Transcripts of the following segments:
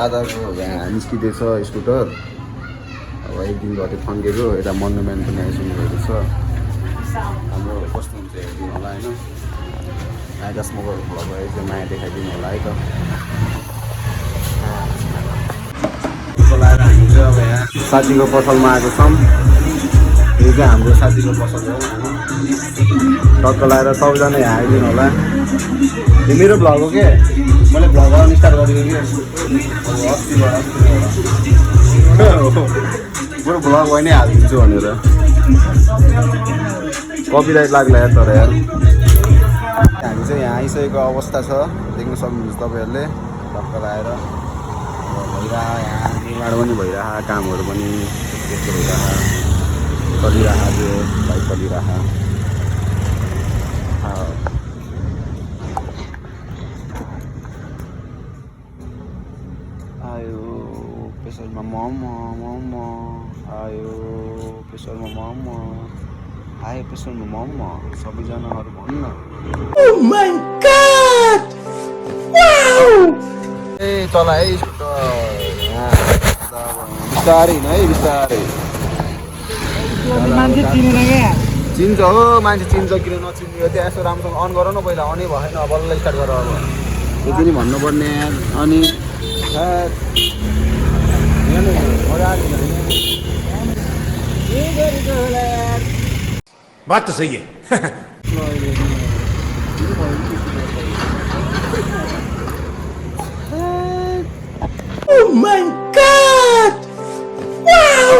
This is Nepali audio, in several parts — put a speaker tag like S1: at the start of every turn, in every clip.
S1: दादाको यहाँ निस्किँदैछ स्कुटर। अब एक दिन गति थन्केको यता मोनुमेन्ट पनि आइसक्नुभएको छ। हाम्रो कस्तो हुन्छ हेरिदिनु होला होइन। माया स्मोकरको भ्लग भयो चाहिँ माया देखाइदिनु होला है त। लाएर हामी चाहिँ अब यहाँ साथीको पसलमा आएको छौँ। यो चाहिँ हाम्रो साथीको पसल हो होइन। टक्क लाएर सबैजना यहाँ आइदिनु होला। यो मेरो भ्लग हो के मैले भ्लग गर्नु स्टार्ट गरेको कि बरु भ्लग भइ नै हालिदिन्छु भनेर कपिराइट लाग्ला यार। तर यार हामी चाहिँ यहाँ आइसकेको अवस्था छ, देख्न सक्नुहुन्छ तपाईँहरूले। टक्क लाएर भइरह यहाँ निर्माण पनि भइरह, कामहरू पनि त्यस्तो भइरह चलिरह, त्यो बाइक चलिरह। आयो प्रेसरमा मोमो आयो, प्रेसरमा मोमो आयो, प्रेसरमा मोमो सबैजनाहरू भन्न। Oh my God! Wow! ए चला है बिस्तारै हिँड है, बिस्तारै।
S2: मान्छे चिनेन क्या?
S1: चिन्छ हो, मान्छे चिन्छ किन नचिन्ने। त्यहाँ यसो राम्रोसँग अन गर न पहिला। अनै भएन, बल्ल स्टार्ट गर। अब यति नै भन्नुपर्ने यार। अनि
S3: बात तो सही है।
S2: Oh my God! Wow!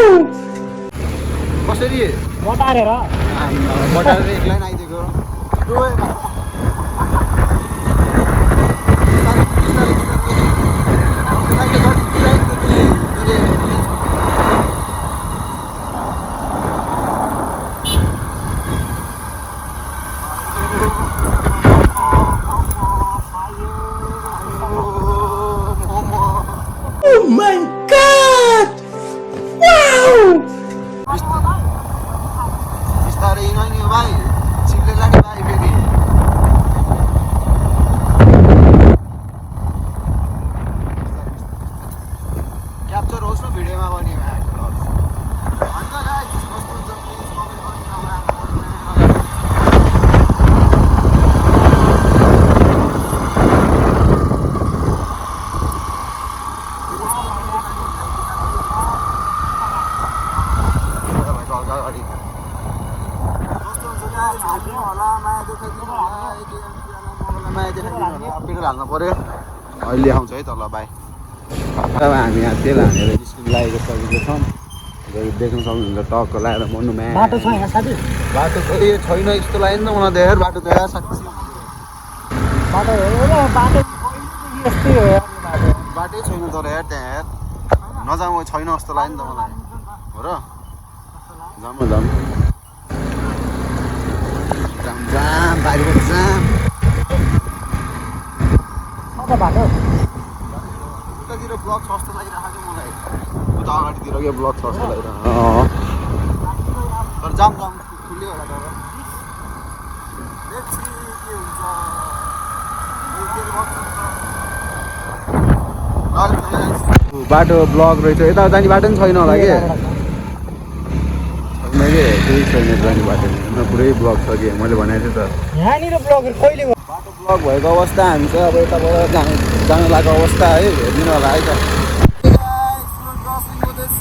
S1: कसरी
S2: मटारेर
S1: मटारेर एक line आइदिएको
S2: Oh my God! Wow!
S1: बिस्तारै हिँड नि भाइ, चिप्लेला नि भाइ फेरि। क्याप्चर होस् न भिडियोमा पनि। पेट्रोल हाल्नु पर्यो, अहिले आउँछ है तल बाई। अब हामी यहाँ तेल हानेर स्कुल लागेको सकेको छौँ। देख्न सक्नुहुन्छ टक्क लगाएर मोनुमेन्ट।
S2: बाटो छ यहाँ साथी?
S1: बाटो त यो छैन यस्तो लाग्यो नि त मलाई त यार। बाटो त यार साथी
S2: बाटो बाटो यस्तै हो यार बाटो।
S1: बाटै छैन तर यार त्यहाँ यार। नजाउँ छैन जस्तो लाग्यो नि त मलाई। हो र जाम जाम जाम जाम बारीको जाम।
S2: बाटो
S1: उतातिर ब्लक छ जस्तो लागिरहेको मलाई। उता अगाडितिर के ब्लक छ जस्तो लागिरहेको। तर जाम जाम खुल्यो होला। तर के हुन्छ बाटो ब्लक रहेछ। यता जाने बाटो पनि छैन होला कि मैले केही छैन जाने बाटो। पुरै ब्लक छ कि मैले भनेको थिएँ त।
S2: यहाँनिर ब्लकहरू कहिले
S1: बाटो ब्लक भएको अवस्था हामी चाहिँ अब यताबाट जानु लागेको अवस्था है। हेरिदिनु होला है त।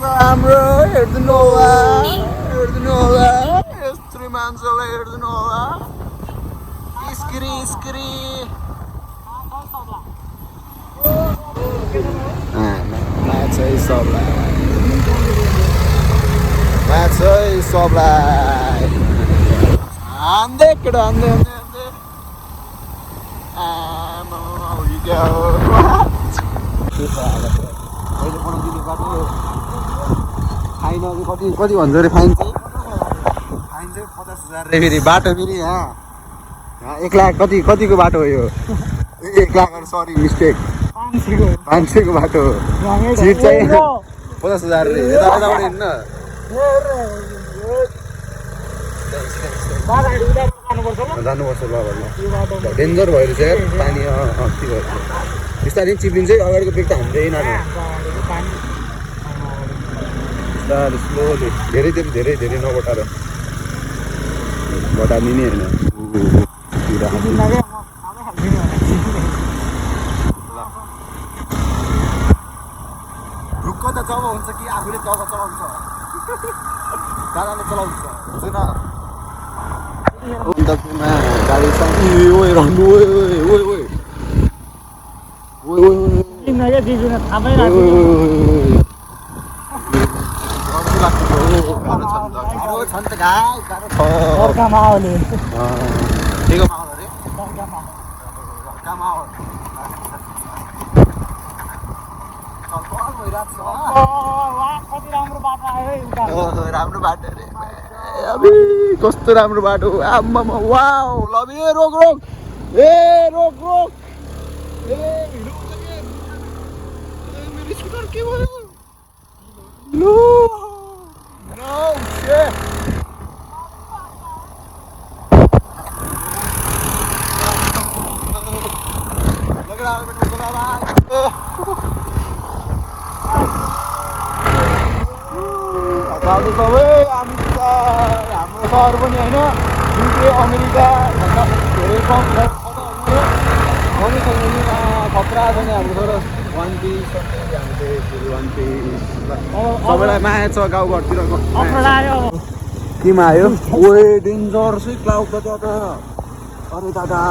S1: हाम्रो हेरिदिनु होला, हेरिदिनु होला, यस्तो मान्छेलाई हेरिदिनु होला। स्क्री स्क्री सबलाई आंदे केटा आंदे आंदे आंदे आमा क्या हो अहिले पढाउनु दिने बाटो फाइन कति कति भन्छ अरे फाइन चाहिँ 50,000 रे फेरि बाटो फेरि यहाँ 1 लाख कति कतिको बाटो हो यो 1 लाख सरी मिस्टेक 500 को बाटो सीट चाहिँ 50,000 रे यताबाट हिँड्न जानुपर्छ ल डेन्जर भइरहेछ यार पानी के गर्छ बिस्तारै चिप्लिन्छ है अगाडिको ब्रेक त हान्दै नर्नु बिस्तारै स्लोली धेरै नबटाएर बटार्ने नै होइन रुख त जब हुन्छ कि आफूले तब चलाउँछ दादाले चलाउँछ हुन्छ न गाडी राम्रो बाटो रे अबे कस्तो राम्रो बाटो आम्मामा वाउ लबी रोक ए रोक ए मेरो स्कुटर के भयो नो शिट लगडा दाजु सबै हाम्रो सहर पनि होइन युके अमेरिका भन्दा धेरै कम खतरा छ नि हाम्रो सर वान पिस सबैलाई माया छ गाउँघरतिर केमा आयो ओए डेन्जर चाहिँ क्लाउड त त्यहाँ त अरे दादा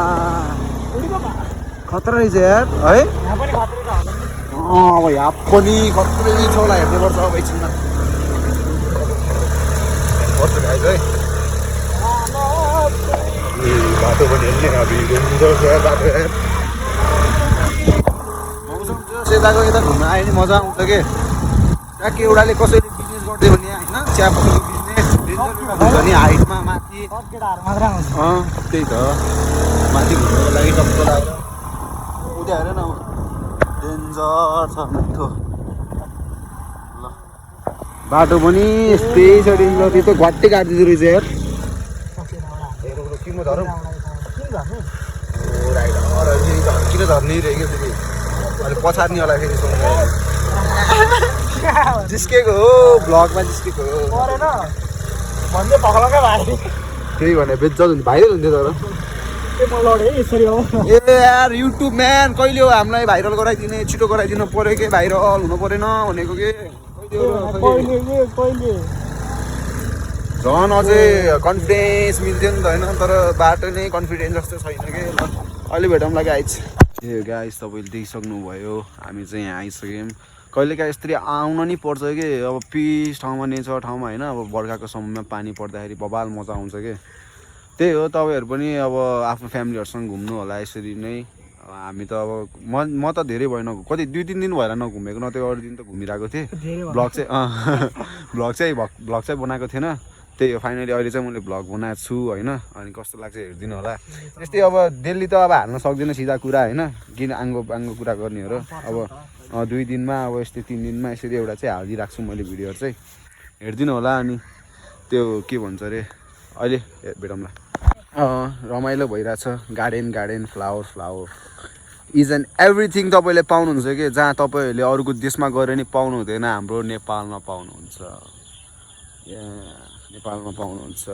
S1: खतरा रहेछ यार है अब यहाँ पनि खत्रै छ होला हेर्नु पर्छ अब एकछिनमा बाटो पनि हेर्ने सेताको यता घुम्न आयो भने मजा आउँछ कि ट्याक्कै एउटाले कसैले बिजनेस गर्दै भने होइन चियापत्तीको बिजनेस हुन्छ नि हाइटमा माथि त्यही त माथि घुम्नुको लागि टक्क लागेर उता हेर न डेन्जर छ मिठो ल बाटो पनि यस्तै छ डेन्जर त्यो त घट्टै काटिदिँदो रहेछ यार किन झरौँ किन झर्ने रहेछ फेरि अहिले पछार्ने होला फेरि जिस्केको हो भ्लगमा जिस्केको हो त्यही भने बेच्छ भाइरल हुन्थ्यो तर ए यार युट्युब म्यान कहिले हो हामीलाई भाइरल गराइदिने छिटो गराइदिनु पऱ्यो कि भाइरल हुनु परेन भनेको के झन् अझै कन्फिडेन्स मिल्थ्यो नि त होइन तर बाटो नै कन्फिडेन्स जस्तो छैन कि अहिले भेटौँला गाइज ए गाइज तपाईँले देखिसक्नुभयो हामी चाहिँ यहाँ आइसक्यौँ कहिलेकाहीँ यसरी आउन नि पर्छ कि अब पिस ठाउँमा नेचर ठाउँमा होइन अब बर्खाको समयमा पानी पर्दाखेरि बबाल मजा आउँछ कि त्यही हो तपाईँहरू पनि अब आफ्नो फ्यामिलीहरूसँग घुम्नु होला यसरी नै हामी त अब म त धेरै भएन कति 2-3 दिन भएर नघुमेको न त्यो अरू दिन त घुमिरहेको थिएँ भ्लग चाहिँ बनाएको थिएन त्यही हो फाइनली अहिले चाहिँ मैले भ्लग बनाएको छु होइन अनि कस्तो लाग्छ हेरिदिनु होला यस्तै अब डेली त अब हाल्न सक्दैन सिधा कुरा होइन किन आङ्गो कुरा गर्ने हो र अब 2 दिनमा अब यस्तै 3 दिनमा यसरी एउटा चाहिँ हालिदिइरहेको छु मैले भिडियोहरू चाहिँ हेरिदिनु होला अनि त्यो के भन्छ अरे अहिले भेटौँला रमाइलो भइरहेछ garden flower is and everything तपाईँले पाउनुहुन्छ कि जहाँ तपाईँहरूले अरूको देशमा गएर नि पाउनु हुँदैन हाम्रो नेपालमा पाउनुहुन्छ नेपालमा पाउनुहुन्छ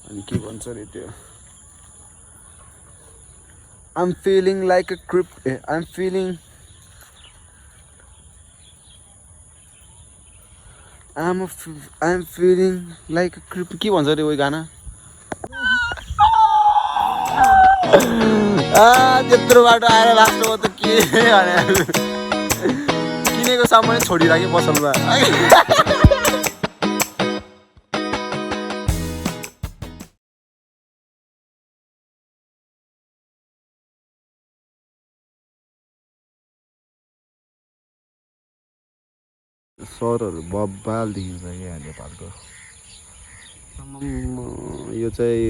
S1: अनि के भन्छ अरे त्यो I'm feeling like a creep. I'm feeling like a creep. के भन्छ अरे ओइ गाना त्यत्रो बाटो आएर लास्टमा त के भने किनेको सामान छोडिराखेँ पसलमा सरहरू बब्बाल देखिन्छ क्या यहाँ नेपालको यो चाहिँ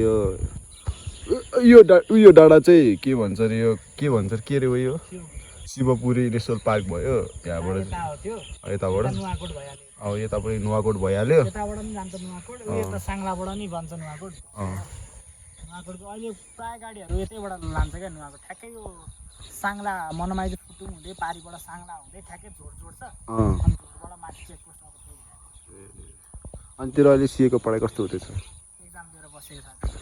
S1: यो डाँडा चाहिँ के भन्छ अरे यो के भन्छ के अरे यो शिवपुरी नेसनल पार्क भयो त्यहाँबाट यताबाट अब यताबाट नुवाकोट भइहाल्यो
S2: नुवाकोटको अहिले प्राय गाडीहरू यतैबाट लान्छ क्या नुवाकोट ठ्याक्कै यो साङ्ला मनमाइज फुटुङ हुँदै पारिबाट साङ्ला हुँदै ठ्याक्कै झोड जोड्छ अनि झोडबाट माथि चेकपोस्ट अब
S1: अनि तेरो अहिले सिएको पढाइ कस्तो हुँदैछ
S2: एक्जाम दिएर बसेको छ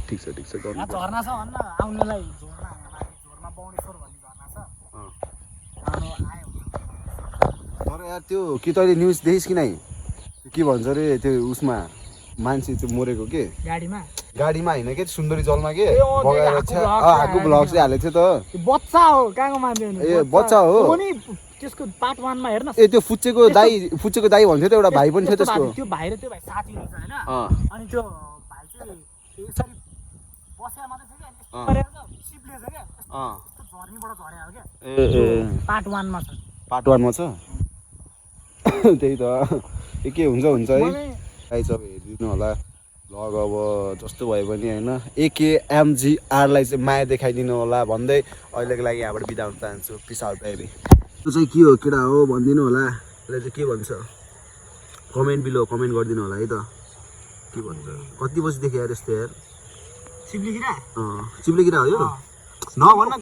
S1: ठिक छ गर्नु
S2: यहाँ झर्ना छ भन्न आउनेलाई झोरमा माथि झोरमा बाउनेश्वर भन्ने झर्ना छ आउनु आयो
S1: तर यार त्यो कि तैँले न्युज देखिस् कि नै के भन्छ अरे त्यो उसमा मान्छे त्यो मरेको के गाडीमा होइन के सुन्दरी जलमा के बगाएर आएको ब्लग चाहिँ हालेको थियो त
S2: बच्चा हो कहाँको मान्छे
S1: ए बच्चा हो
S2: त्यसको पार्ट 1 मा हेर्न
S1: ए त्यो फुच्चेको दाइ भन्थ्यो त एउटा भाइ पनि थियो त्यसको
S2: त्यो भाइ र त्यो भाइ साथी हुन्छ हैन अनि त्यो भाइ चाहिँ यसरी बसेर मात्रै थियो के गरेर त सिप्ले छ के त्यो झर्नीबाट झर्या हो के
S1: ए
S2: पार्ट 1 मा छ
S1: त्यही त के हुन्छ है गाइस अब हेरिदिनु होला भ्लग अब जस्तो भए पनि होइन AKMGR-लाई चाहिँ माया देखाइदिनु होला भन्दै अहिलेको लागि यहाँबाट बिदा हुन चाहन्छु पिस आउट बाइ बाइ त्यो चाहिँ के हो केटा हो भनिदिनु होला यसले चाहिँ के भन्छ कमेन्ट कमेन्ट गरिदिनु होला है त के भन्छ कति बजीदेखि यार यस्तो यार
S2: सिप्लेगिरा
S1: चिप्लेगिरा हो यो नभन्न